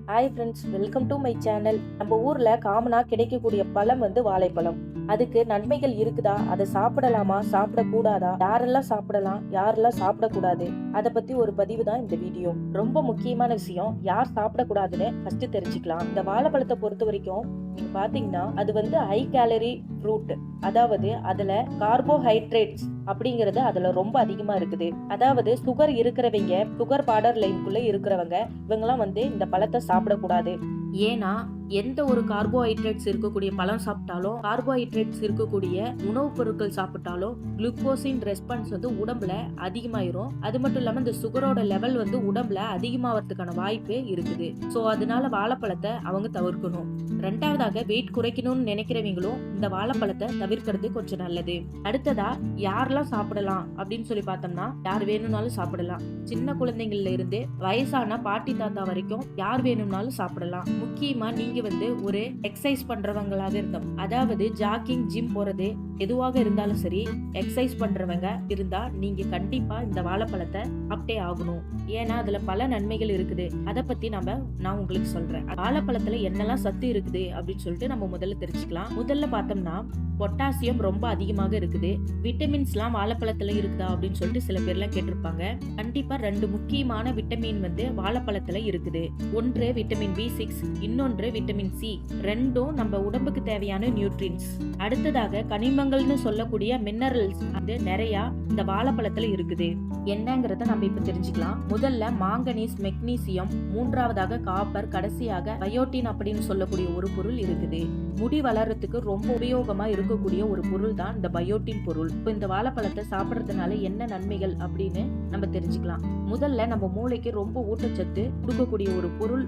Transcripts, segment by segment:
Hi friends, welcome to my channel. நம்ம ஊர்ல காமனா கிடைக்கக்கூடிய பழம் வாழைப்பழம். அதுக்கு நன்மைகள் இருக்குதா, அதை சாப்பிடலாமா சாப்பிடக்கூடாதா, யாரெல்லாம் சாப்பிடலாம் யாரெல்லாம் சாப்பிடக்கூடாது, அதை பத்தி ஒரு பதிவு தான் இந்த வீடியோ. ரொம்ப முக்கியமான விஷயம், யார் சாப்பிடக்கூடாதுன்னு ஃபர்ஸ்ட் தெரிஞ்சுக்கலாம். இந்த வாழைப்பழத்தை பொறுத்த வரைக்கும் நீங்க பாத்தீங்கன்னா அது ஹை கேலரி ஃப்ரூட். அதாவது அதுல கார்போஹைட்ரேட்ஸ் அப்படிங்கறது அதுல ரொம்ப அதிகமா இருக்குது. அதாவது சுகர் இருக்கிறவங்க, சுகர் பார்டர் லைனுக்குள்ள இருக்கிறவங்க இவங்கெல்லாம் இந்த பழத்தை சாப்பிடக்கூடாது. ஏன்னா எந்த ஒரு கார்போஹைட்ரேட்ஸ் இருக்கக்கூடிய பழம் சாப்பிட்டாலும், கார்போஹைட்ரேட்ஸ் இருக்கக்கூடிய உணவுப் பொருட்கள் சாப்பிட்டாலும் குளுக்கோசின் ரெஸ்பான்ஸ் உடம்புல அதிகமாயிரும். அது மட்டும் இல்லாம இந்த சுகரோட லெவல் உடம்புல அதிகமாகிறதுக்கான வாய்ப்பு இருக்குது. ஸோ அதனால வாழைப்பழத்தை அவங்க தவிர்க்கணும். ரெண்டாவதாக, வெயிட் குறைக்கணும்னு நினைக்கிறவங்களும் இந்த வாழைப்பழத்தை தவிர்க்கிறது கொஞ்சம் நல்லது. அடுத்ததா, யாரெல்லாம் சாப்பிடலாம் அப்படின்னு சொல்லி பார்த்தோம்னா, யார் வேணும்னாலும் சாப்பிடலாம். சின்ன குழந்தைங்கள்ல இருந்து வயசான பாட்டி தாத்தா வரைக்கும் யார் வேணும்னாலும் சாப்பிடலாம். முக்கியமா நீங்க ஒரு எக்ஸசைஸ் பண்றவங்களாக இருந்தோம், அதாவது ஜாக்கிங், ஜிம் போறது எதுவாக இருந்தாலும் சரி, எக்ஸசைஸ் பண்றவங்க இருந்தா நீங்க கண்டிப்பா இந்த வாழைப்பழத்தை சாப்பிட்டே ஆகணும். ஏன்னா அதுல பல நன்மைகள் இருக்குது. அதை பத்தி நான் உங்களுக்கு சொல்றேன். வாழைப்பழத்துல என்னெல்லாம் சத்து இருக்குது அப்படின்னு சொல்லிட்டு நம்ம முதல்ல தெரிஞ்சுக்கலாம். முதல்ல பார்த்தோம்னா, பொட்டாசியம் ரொம்ப அதிகமாக இருக்குது. விட்டமின்ஸ் எல்லாம் வாழைப்பழத்துல இருக்குதா அப்படின்னு சொல்லிட்டு சில பேர்லாம் கேட்டிருப்பாங்க. கண்டிப்பா 2 முக்கியமான விட்டமின் வாழைப்பழத்துல இருக்குது. ஒன்று விட்டமின் B6, இன்னொன்று விட்டமின் C. ரெண்டும் நம்ம உடம்புக்கு தேவையான நியூட்ரியன்ஸ். அடுத்ததாக கனிமங்கள்னு சொல்லக்கூடிய மினரல்ஸ் நிறைய இந்த வாழைப்பழத்துல இருக்குது. என்னங்கறத நம்ம இப்ப தெரிஞ்சுக்கலாம். முதல்ல மாங்கனீஸ், மெக்னீசியம், மூன்றாவதாக காப்பர், கடைசியாக பயோட்டின் அப்படின்னு சொல்லக்கூடிய ஒரு பொருள் இருக்குது. முடி வளர்றதுக்கு ரொம்ப உபயோகமா இருக்கக்கூடிய ஒரு பொருள் தான் இந்த பயோட்டின் பொருள். இந்த வாழைப்பழத்தை சாப்பிடறதுனால என்ன நன்மைகள் அப்படின்னு நம்ம தெரிஞ்சுக்கலாம். முதல்ல நம்ம மூளைக்கு ரொம்ப ஊட்டச்சத்து கொடுக்கக்கூடிய ஒரு பொருள்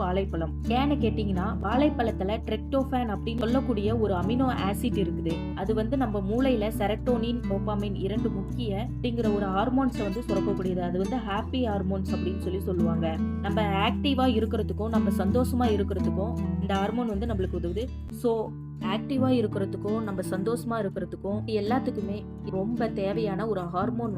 வாழைப்பழம். ஏன்னு கேட்டீங்கன்னா, வாழைப்பழத்துல ட்ரிப்டோஃபான் அப்படின்னு சொல்லக்கூடிய ஒரு அமினோ ஆசிட் இருக்குது. அது நம்ம மூளையில செரட்டோனின், டோபாமைன் 2 முக்கிய அப்படிங்கிற ஒரு ஹார்மோன்ஸ் சுரக்கக்கூடியது. அது ஹாப்பி ஹார்மோன்ஸ் அப்படின்னு சொல்லுவாங்க. நம்ம ஆக்டிவா இருக்கிறதுக்கும், நம்ம சந்தோஷமா இருக்கிறதுக்கும் இந்த ஹார்மோன் நம்மளுக்கு உதவுது. ஸோ ஆக்டிவா இருக்கிறதுக்கும், நம்ம சந்தோஷமா இருக்கிறதுக்கும் எல்லாத்துக்குமே ரொம்ப தேவையான ஒரு ஹார்மோன்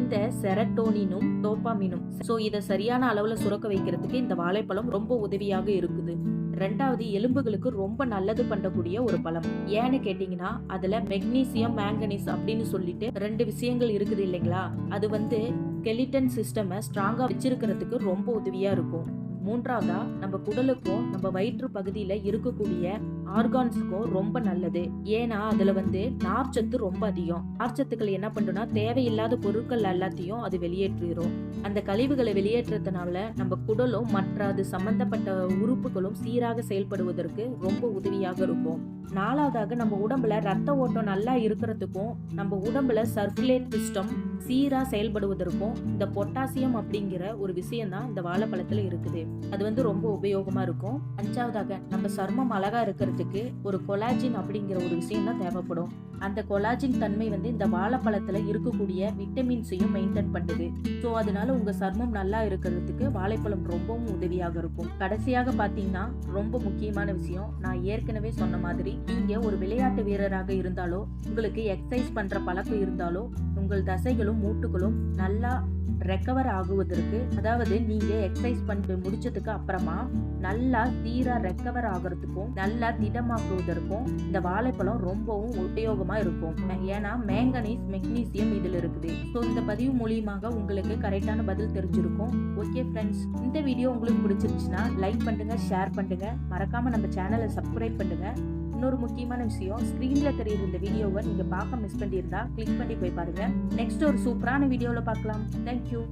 இந்த செரட்டோனினும் டோபாமினும். ஸோ இதை சரியான அளவுல சுரக்க வைக்கிறதுக்கு இந்த வாழைப்பழம் ரொம்ப உதவியாக இருக்குது. ரெண்டாவது, எலும்புகளுக்கு ரொம்ப நல்லது பண்ணக்கூடிய ஒரு பழம். ஏன்னு கேட்டீங்கன்னா, அதுல மெக்னீசியம், மேங்கனீஸ் அப்படின்னு சொல்லிட்டு 2 விஷயங்கள் இருக்குது இல்லைங்களா. அது ஸ்கெலிட்டன் சிஸ்டமை ஸ்ட்ராங்கா வச்சிருக்கிறதுக்கு ரொம்ப உதவியா இருக்கும். மூன்றாவதா, நம்ம குடலுக்கும் நம்ம வயிற்று பகுதியில இருக்கக்கூடிய ஆர்கான்ஸுக்கும் ரொம்ப நல்லது. ஏன்னா அதுல நார்ச்சத்து ரொம்ப அதிகம். நார்ச்சத்துக்கள் என்ன பண்ணுனா, தேவையில்லாத பொருட்கள் எல்லாத்தையும் அது வெளியேற்றிடும். அந்த கழிவுகளை வெளியேற்றதுனால நம்ம குடலும் மற்ற அது சம்பந்தப்பட்ட உறுப்புகளும் சீராக செயல்படுவதற்கு ரொம்ப உதவியாக இருக்கும். நாலாவதாக, நம்ம உடம்புல ரத்த ஓட்டம் நல்லா இருக்கிறதுக்கும், நம்ம உடம்புல சர்க்குலேட் சிஸ்டம் சீரா செயல்படுவதற்கும் இந்த பொட்டாசியம் அப்படிங்கிற ஒரு விஷயம் தான் இந்த வாழைப்பழத்துல இருக்குது. அது ரொம்ப உபயோகமா இருக்கும். அஞ்சாவதாக, நம்ம சர்மம் அழகா இருக்கிறதுக்கு ஒரு கொலாஜின் அப்படிங்கிற ஒரு விஷயம் தான் தேவைப்படும். அந்த கொலாஜின் தன்மை இந்த வாழைப்பழத்துல இருக்கக்கூடிய விட்டமின்ஸையும் மெயின்டைன் பண்ணுது. ஸோ அதனால உங்க சர்மம் நல்லா இருக்கிறதுக்கு வாழைப்பழம் ரொம்பவும் உதவியாக இருக்கும். கடைசியாக பாத்தீங்கன்னா, ரொம்ப முக்கியமான விஷயம், நான் ஏற்கனவே சொன்ன மாதிரி, நீங்க ஒரு விளையாட்டு வீரராக இருந்தாலோ, உங்களுக்கு எக்ஸசைஸ் பண்ற பழக்கம் இருந்தாலோ, உங்கள் தசைகளும் மூட்டுகளும் நல்லா ரெக்கவர் ஆகுவதற்கு, அதாவது நீங்க எக்ஸசைஸ் பண்ணி முடிச்சதுக்கு அப்புறமா நல்லா சீரா ரெக்கவர் ஆகிறதுக்கும், நல்லா திடமாக்குவதற்கும் இந்த வாழைப்பழம் ரொம்பவும் உபயோகமா இருக்கும். ஏன்னா மேங்கனீஸ், மெக்னீசியம் இதுல இருக்குது. ஸோ இந்த பதிவு மூலியமாக உங்களுக்கு கரெக்டான பதில் தெரிஞ்சிருக்கும். ஓகே ஃப்ரெண்ட்ஸ், இந்த வீடியோ உங்களுக்கு பிடிச்சிருச்சுன்னா லைக் பண்ணுங்க, ஷேர் பண்ணுங்க, மறக்காம நம்ம சேனலை சப்ஸ்கிரைப் பண்ணுங்க. இன்னொரு முக்கியமான விஷயம், ஸ்கிரீன்ல தெரியுற இந்த வீடியோவை நீங்க பார்க்க மிஸ் பண்ணியிருந்தா கிளிக் பண்ணி போய் பாருங்க. நெக்ஸ்ட் ஒரு சூப்பரான வீடியோல பார்க்கலாம். தேங்க்யூ.